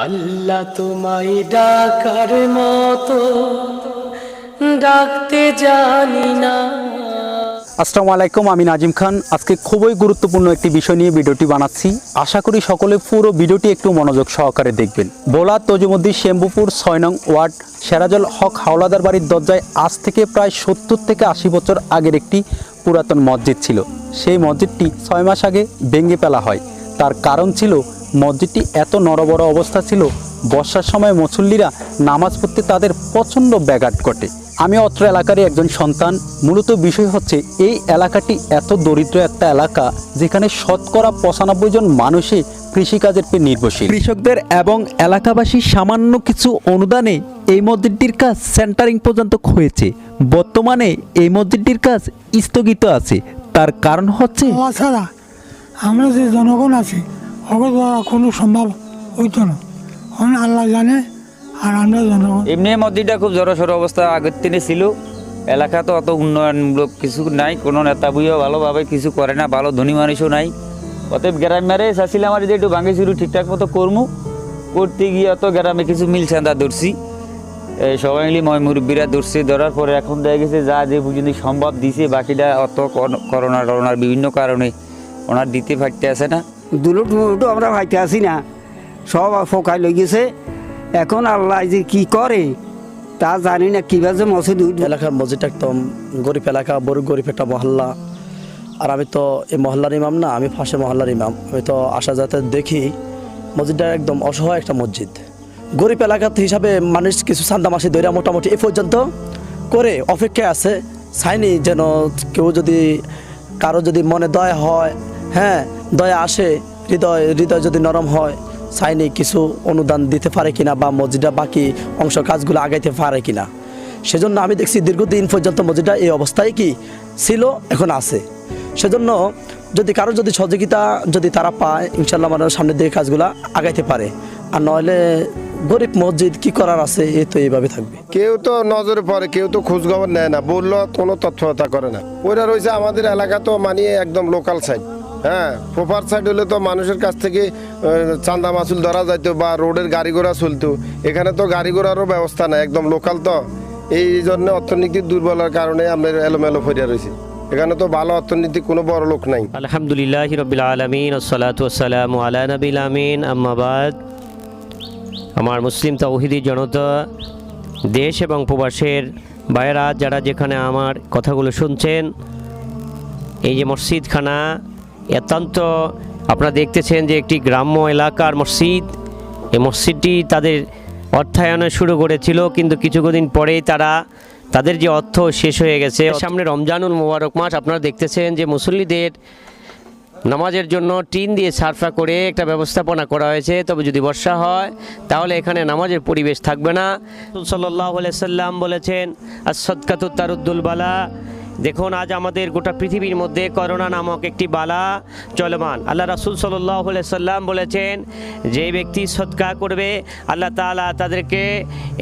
আল্লাহ তোমায় ডাকার মতো ডাকতে জানি না। আসসালামু আলাইকুম, আমি নাজিম খান। আজকে খুবই গুরুত্বপূর্ণ একটি বিষয় নিয়ে ভিডিওটি বানাচ্ছি। আশা করি সকলে পুরো ভিডিওটি একটু মনোযোগ সহকারে দেখবেন। ভোলা তজুমুদ্দিন শেম্বুপুর ৬ নং ওয়ার্ড সেরাজল হক হাওলাদার বাড়ির দরজায় আজ থেকে প্রায় ৭০ থেকে ৮০ বছর আগের একটি পুরাতন মসজিদ ছিল। সেই মসজিদটি ৬ মাস আগে ভেঙে ফেলা হয়। তার কারণ ছিল মসজিদটি এত নড়বড় অবস্থা ছিল, বর্ষার সময় মুসল্লিরা নামাজ পড়তে তাদের প্রচণ্ড ব্যাঘাত ঘটে। আমি অত্র এলাকারই একজন সন্তান। মূলত বিষয় হচ্ছে এই এলাকাটি এত দরিদ্র একটা এলাকা যেখানে শতকরা ৯৫ জন মানুষই কৃষিকাজের উপর নির্ভরশীল। কৃষকদের এবং এলাকাবাসীর সামান্য কিছু অনুদানে এই মসজিদটির কাজ সেন্টারিং পর্যন্ত হয়েছে। বর্তমানে এই মসজিদটির কাজ স্থগিত আছে। তার কারণ হচ্ছে আমরা যে জনগণ আছি কোনো সম্ভব হইতো না, আল্লাহ জানে। আর আমরা জনগণ এমনি মসজিদটা খুব জড়সড় অবস্থা আগের দিনে ছিল। এলাকা তো অত উন্নয়নমূলক কিছু নাই, কোনো নেতা বুঝেও ভালোভাবে কিছু করে না, ভালো ধনী মানুষও নাই। অতএব গ্রামের চাচ্ছিলাম আমার যে একটু ভাঙি চুরু ঠিকঠাক মতো করবো, করতে গিয়ে অত গ্রামে কিছু মিল চাঁদা ধরছি, সবাই মিলি ময় মুরব্বীরা ধরছে। ধরার পরে এখন দেখা গেছে যা যে পর্যন্ত সম্ভব দিছে, বাকিটা অত করোনার বিভিন্ন কারণে ওনার দিতে ফাটতে আসে না। দুটো আমরা ভাইতে আসি না, সব ফোকায় লই গেছে। এখন আল্লাহ যে কি করে তা জানি না। কীভাবে মসজিদ এলাকার মসজিদটা একদম গরিব এলাকা, বড় গরিব একটা মহল্লা। আর আমি তো এই মহল্লার ইমাম না, আমি পাশে মহল্লার ইমাম। আমি তো আসা যাতে দেখি মসজিদটা একদম অসহায় একটা মসজিদ। গরিব এলাকাতে হিসাবে মানুষ কিছু চান্দা মাসি ধরে মোটামুটি এ পর্যন্ত করে অপেক্ষায় আছে। চাইনি যেন কেউ যদি কারো যদি মনে দয়া হয়, হ্যাঁ দয়া আসে, হৃদয় যদি নরম হয়, চাইনি কিছু অনুদান দিতে পারে কিনা বা মসজিদটা বাকি অংশ কাজগুলো আগাইতে পারে কিনা। সেজন্য আমি দেখছি দীর্ঘদিন পর্যন্ত মসজিদটা এই অবস্থায় কি ছিল, এখন আছে। সেজন্য যদি কারো যদি সহযোগিতা যদি তারা পায়, ইনশাল্লাহ আমার সামনের দিকে কাজগুলো আগাইতে পারে। আর নইলে গরিব মসজিদ কি করার আছে, এ তো এইভাবে থাকবে। কেউ তো নজরে পড়ে, কেউ তো খোঁজ খবর নেয় না, বললো কোনো তৎপরতা করে না। ওইটা রয়েছে আমাদের এলাকা তো মানিয়ে একদম লোকাল সাইড। হ্যাঁ, প্রপার সাইড হলে তো মানুষের কাছ থেকে চান্দা মাসুল ধরা যাইতো বা রোডের গাড়ি ঘোড়া চলতো। এখানে তো গাড়ি ঘোড়ারও ব্যবস্থা নাই, একদম লোকাল তো। এই জন্য অর্থনীতির দুর্বলের কারণে আমরা এলোমেলো ফিরে রয়েছি। এখানে তো ভালো অর্থনীতি কোনো বড় লোক নাই। আলহামদুলিল্লাহ রাব্বিল আলামিন ওয়াসসালাতু ওয়াসসালামু আলা নবিল আমিন, আম্মা বাদ। আমার মুসলিম তাওহীদি জনতা, দেশ এবং প্রবাসের ভাইয়েরা যারা যেখানে আমার কথাগুলো শুনছেন, এই যে মসজিদখানা অত্যন্ত আপনারা দেখতেছেন যে একটি গ্রাম্য এলাকার মসজিদ। এই মসজিদটি তাদের অর্থায়নে শুরু করেছিল, কিন্তু কিছুদিন পরেই তাদের যে অর্থ শেষ হয়ে গেছে। সামনে রমজানুল মোবারক মাস, আপনারা দেখতেছেন যে মুসল্লিদের নামাজের জন্য টিন দিয়ে সারফা করে একটা ব্যবস্থাপনা করা হয়েছে। তবে যদি বর্ষা হয় তাহলে এখানে নামাজের পরিবেশ থাকবে না। রাসূল সাল্লাল্লাহু আলাইহি সাল্লাম বলেছেন, আস-সাদকাতু তারুদ্দুল বালা। দেখুন আজ আমাদের গোটা পৃথিবীর মধ্যে করোনা নামক একটি বালা চলমান। আল্লাহ রাসূল সাল্লাল্লাহু আলাইহি সাল্লাম বলেছেন, যে ব্যক্তি সদকা করবে আল্লাহ তাআলা তাদেরকে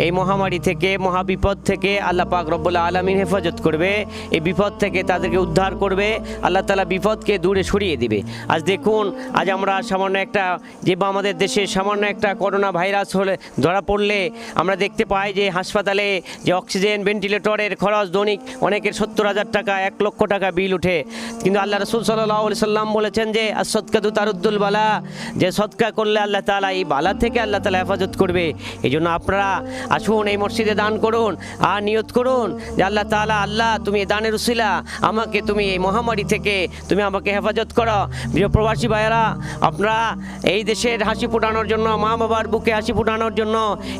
এই মহামারী থেকে, মহাবিপদ থেকে আল্লাহ পাক রব্বুল আলামিন হেফাজত করবে। এই বিপদ থেকে তাদেরকে উদ্ধার করবে, আল্লাহ তাআলা বিপদকে দূরে সরিয়ে দিবে। আজ দেখুন, আজ আমরা সামান্য একটা যে আমাদের দেশে সামান্য একটা করোনা ভাইরাস হলে ধরা পড়লে আমরা দেখতে পাই যে হাসপাতালে যে অক্সিজেন ভেন্টিলেটরের খরচ দৈনিক অনেকের ৭০,০০০ টাকা, ১ লক্ষ টাকা বিল উঠে। কিন্তু আল্লাহ রাসূল সাল্লাল্লাহু আলাইহি সাল্লাম বলেছেন যে আস-সাদকাতু তারুদ্দুল বালা, যে সদকা করলে আল্লাহ তাআলা এই বালা থেকে আল্লাহ তাআলা হেফাজত করবে। এই জন্য আপনারা আসুন, এই মসজিদে দান করুন আর নিয়ত করুন যে আল্লাহ তাআলা, আল্লাহ তুমি এই দানের উসিলা আমাকে তুমি এই মহামারী থেকে তুমি আমাকে হেফাজত করো। প্রিয় প্রবাসী ভাইয়েরা, আপনারা এই দেশের হাসি ফোটানোর জন্য, মা বাবার বুকে হাসি ফোটানোর জন্য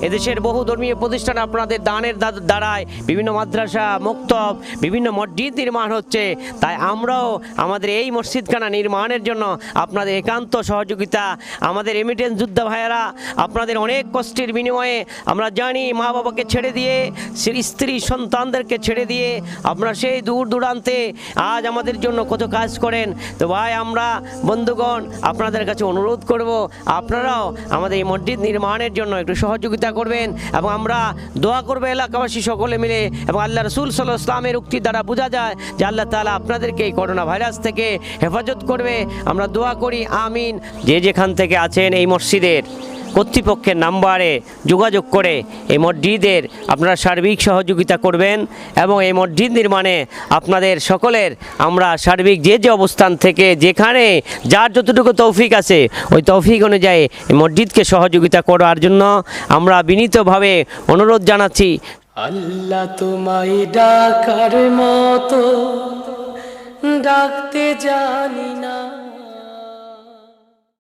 এদেশের বহু ধর্মীয় প্রতিষ্ঠান আপনাদের দানের দ্বারায় বিভিন্ন মাদ্রাসা, মক্তব, বিভিন্ন মসজিদ নির্মাণ হচ্ছে। তাই আমরাও আমাদের এই মসজিদখানা নির্মাণের জন্য আপনাদের একান্ত সহযোগিতা, আমাদের রেমিটেন্স যোদ্ধা ভাইয়েরা, আপনাদের অনেক কষ্টের বিনিময়ে আমরা জানি মা বাবাকে ছেড়ে দিয়ে, স্ত্রী সন্তানদেরকে ছেড়ে দিয়ে আপনারা সেই দূর দূরান্তে আজ আমাদের জন্য কত কাজ করেন। তো ভাই, আমরা বন্ধুগণ আপনাদের কাছে অনুরোধ করব, আপনারাও আমাদের এই মসজিদ নির্মাণের জন্য একটু সহযোগিতা করবেন এবং আমরা দোয়া করবো এলাকাবাসী সকলে মিলে। এবং আল্লাহ রাসূল সাল্লাল্লাহু আলাইহি ওয়াসাল্লামের উক্তি দ্বারা বোঝা যায় যে আল্লাহ তাআলা আপনাদেরকে এই করোনা ভাইরাস থেকে হেফাজত করবে। আমরা দোয়া করি, আমিন। যে যেখান থেকে আছেন এই মসজিদের কর্তৃপক্ষের নাম্বারে যোগাযোগ করে এই মসজিদের আপনারা সার্বিক সহযোগিতা করবেন এবং এই মসজিদ নির্মাণে আপনাদের সকলের আমরা সার্বিক যে অবস্থান থেকে যেখানে যার যতটুকু তৌফিক আছে ওই তৌফিক অনুযায়ী এই মসজিদকে সহযোগিতা করার জন্য আমরা বিনীতভাবে অনুরোধ জানাচ্ছি। আল্লাহ তোমায় ডাকার মতো ডাকতে জানি না।